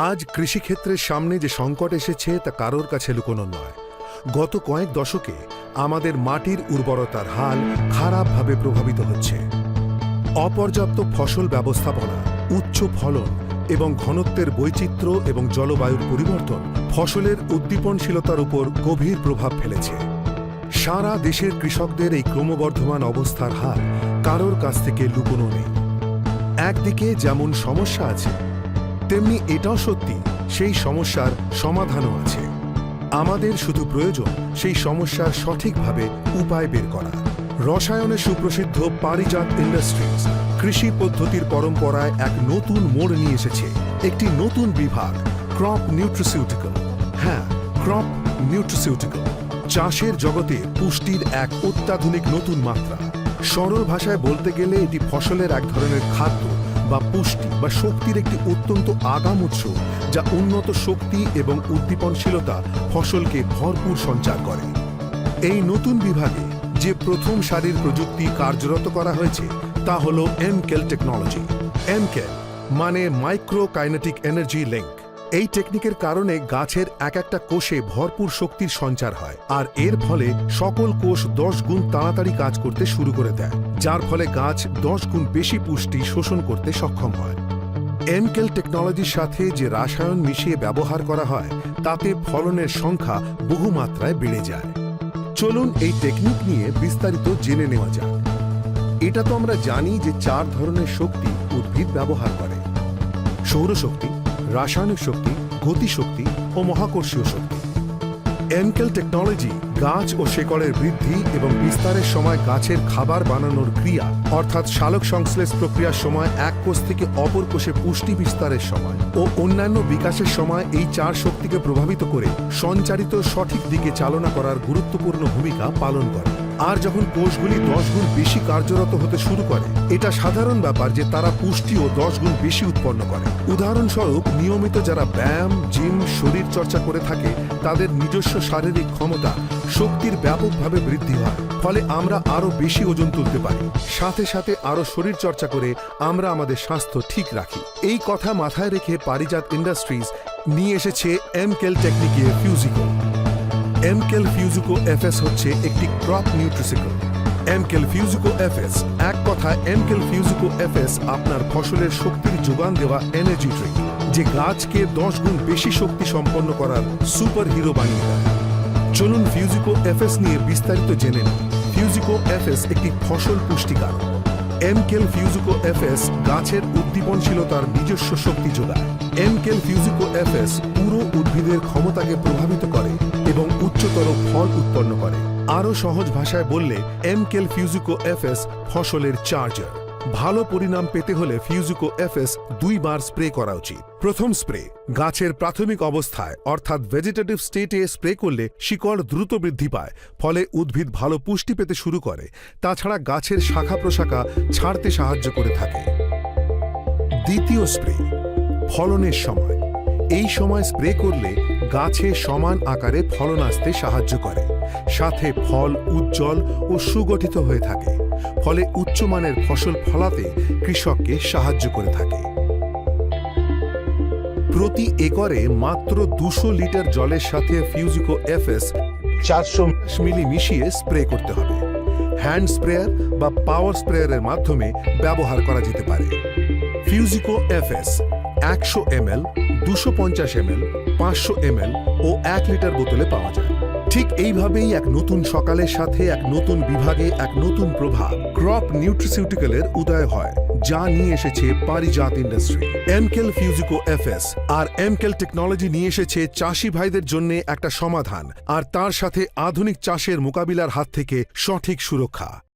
আজ কৃষিক্ষেত্রের সামনে যে সংকট এসেছে তা কারোর কাছে লুকোনো নয়। গত কয়েক দশকে আমাদের মাটির উর্বরতার হাল খারাপভাবে প্রভাবিত হচ্ছে। অপর্যাপ্ত ফসল ব্যবস্থাপনা, উচ্চ ফলন এবং ঘনত্বের বৈচিত্র্য এবং জলবায়ুর পরিবর্তন ফসলের উদ্দীপনশীলতার উপর গভীর প্রভাব ফেলেছে। সারা দেশের কৃষকদের এই ক্রমবর্ধমান অবস্থার হাল কারোর কাছ থেকে লুকোনো নেই। একদিকে যেমন সমস্যা আছে, তেমনি এটাও সত্যি সেই সমস্যার সমাধানও আছে। আমাদের শুধু প্রয়োজন সেই সমস্যার সঠিকভাবে উপায় বের করা। রসায়নে সুপ্রসিদ্ধ পারিজাত ইন্ডাস্ট্রিজ কৃষি পদ্ধতির পরম্পরায় এক নতুন মোড় নিয়ে এসেছে। একটি নতুন বিভাগ, ক্রপ নিউট্রিসিউটিক্যাল। হ্যাঁ, ক্রপ নিউট্রিসিউটিক্যাল চাষের জগতে পুষ্টির এক অত্যাধুনিক নতুন মাত্রা। সরল ভাষায় বলতে গেলে এটি ফসলের এক ধরনের খাদ্য বা পুষ্টি বা শক্তির একটি অত্যন্ত আগাম উৎস, যা উন্নত শক্তি এবং উদ্দীপনশীলতা ফসলকে ভরপুর সঞ্চার করে। এই নতুন বিভাগে যে প্রথম সারির প্রযুক্তি কার্যরত করা হয়েছে তা হল MKEL টেকনোলজি। MKEL মানে মাইক্রো কাইনেটিক এনার্জি লিঙ্ক। এই টেকনিকের কারণে গাছের এক একটা কোষে ভরপুর শক্তির সঞ্চার হয়, আর এর ফলে সকল কোষ 10 গুণ তাড়াতাড়ি কাজ করতে শুরু করে দেয়, যার ফলে গাছ 10 গুণ বেশি পুষ্টি শোষণ করতে সক্ষম হয়। MKEL টেকনোলজির সাথে যে রাসায়ন মিশিয়ে ব্যবহার করা হয় তাতে ফলনের সংখ্যা বহুমাত্রায় বেড়ে যায়। চলুন এই টেকনিক নিয়ে বিস্তারিত জেনে নেওয়া যাক। এটা তো আমরা জানি যে 4 ধরনের শক্তি উদ্ভিদ ব্যবহার করে: সৌরশক্তি, রাসায়নিক শক্তি, গতিশক্তি ও মহাকর্ষীয় শক্তি। MKEL টেকনোলজি গাছ ও শেকড়ের বৃদ্ধি এবং বিস্তারের সময় গাছের খাবার বানানোর ক্রিয়া, অর্থাৎ সালোক সংশ্লেষ প্রক্রিয়ার সময় এক কোষ থেকে অপর কোষে পুষ্টি বিস্তারের সময় ও অন্যান্য বিকাশের সময় এই 4 শক্তিকে প্রভাবিত করে সঞ্চারিত সঠিক দিকে চালনা করার গুরুত্বপূর্ণ ভূমিকা পালন করে। আর যখন কোষগুলি 10 গুণ বেশি কার্যরত হতে শুরু করে, এটা সাধারণ ব্যাপার যে তারা পুষ্টিও 10 গুণ বেশি উৎপন্ন করে। উদাহরণস্বরূপ, নিয়মিত যারা ব্যায়াম, জিম, শরীর চর্চা করে থাকে তাদের নিজস্ব শারীরিক ক্ষমতা, শক্তির ব্যাপকভাবে বৃদ্ধি হয়। ফলে আমরা আরও বেশি ওজন তুলতে পারি। সাথে সাথে আরও শরীর চর্চা করে আমরা আমাদের স্বাস্থ্য ঠিক রাখি। এই কথা মাথায় রেখে পারিজাত ইন্ডাস্ট্রিজ নিয়ে এসেছে MKEL টেকনিকে ফিউজিকো। MKEL Fuzico এফএস হচ্ছে একটি ক্রপ নিউট্রিসিক্যাল। MKEL Fuzico এফএস, এক কথায় MKEL Fuzico এফএস আপনার ফসলের শক্তির যোগান দেওয়া এনার্জি ড্রিঙ্ক, যে গাছকে 10 গুণ বেশি শক্তি সম্পন্ন করার সুপার হিরো বানিয়ে দেয়। চলুন Fuzico এফএস নিয়ে বিস্তারিত জেনে নিই। Fuzico এফএস একটি ফসল পুষ্টিকারক। MKEL Fuzico এফএস গাছের উদ্দীপনশীলতার নিজস্ব শক্তি যোগায়। MKEL Fuzico এফএস পুরো উদ্ভিদের ক্ষমতাকে প্রভাবিত করে এবং উচ্চতর ফল উৎপন্ন করে। আরও সহজ ভাষায় বললে, MKEL Fuzico এফএস ফসলের চার্জার। ভালো পরিণাম পেতে হলে Fuzico এফএস 2 বার স্প্রে করা উচিত। প্রথম স্প্রে গাছের প্রাথমিক অবস্থায় অর্থাৎ ভেজিটেটিভ স্টেটে স্প্রে করলে শিকড় দ্রুত বৃদ্ধি পায়, ফলে উদ্ভিদ ভালো পুষ্টি পেতে শুরু করে। তাছাড়া গাছের শাখা প্রশাখা ছাড়তে সাহায্য করে থাকে। দ্বিতীয় স্প্রে ফলনের সময়। এই সময় স্প্রে করলে গাছে সমান আকারে ফলন আসতে সাহায্য করে, সাথে ফল উজ্জ্বল ও সুগঠিত হয়ে থাকে, ফলে উচ্চমানের ফসল ফলাতে কৃষককে সাহায্য করে থাকে। প্রতি একরে মাত্র 200 লিটার জলের সাথে Fuzico এফএস 400 মিলি মিশিয়ে স্প্রে করতে হবে। হ্যান্ড স্প্রেয়ার বা পাওয়ার স্প্রেয়ারের মাধ্যমে ব্যবহার করা যেতে পারে। Fuzico FS 100 ml, 250 ml, 500 ml ও 1 লিটার বোতলে পাওয়া যায়। ঠিক এইভাবেই এক নতুন সকালের সাথে এক নতুন বিভাগে এক নতুন প্রভাব ক্রপ নিউট্রিসিউটিক্যালের উদয় হয়, যা নিয়ে এসেছে পারিজাত ইন্ডাস্ট্রি। MKEL Fuzico এফএস আর MKEL টেকনোলজি নিয়ে এসেছে চাষি ভাইদের জন্য একটা সমাধান, আর তার সাথে আধুনিক চাষের মোকাবিলার হাত থেকে সঠিক সুরক্ষা।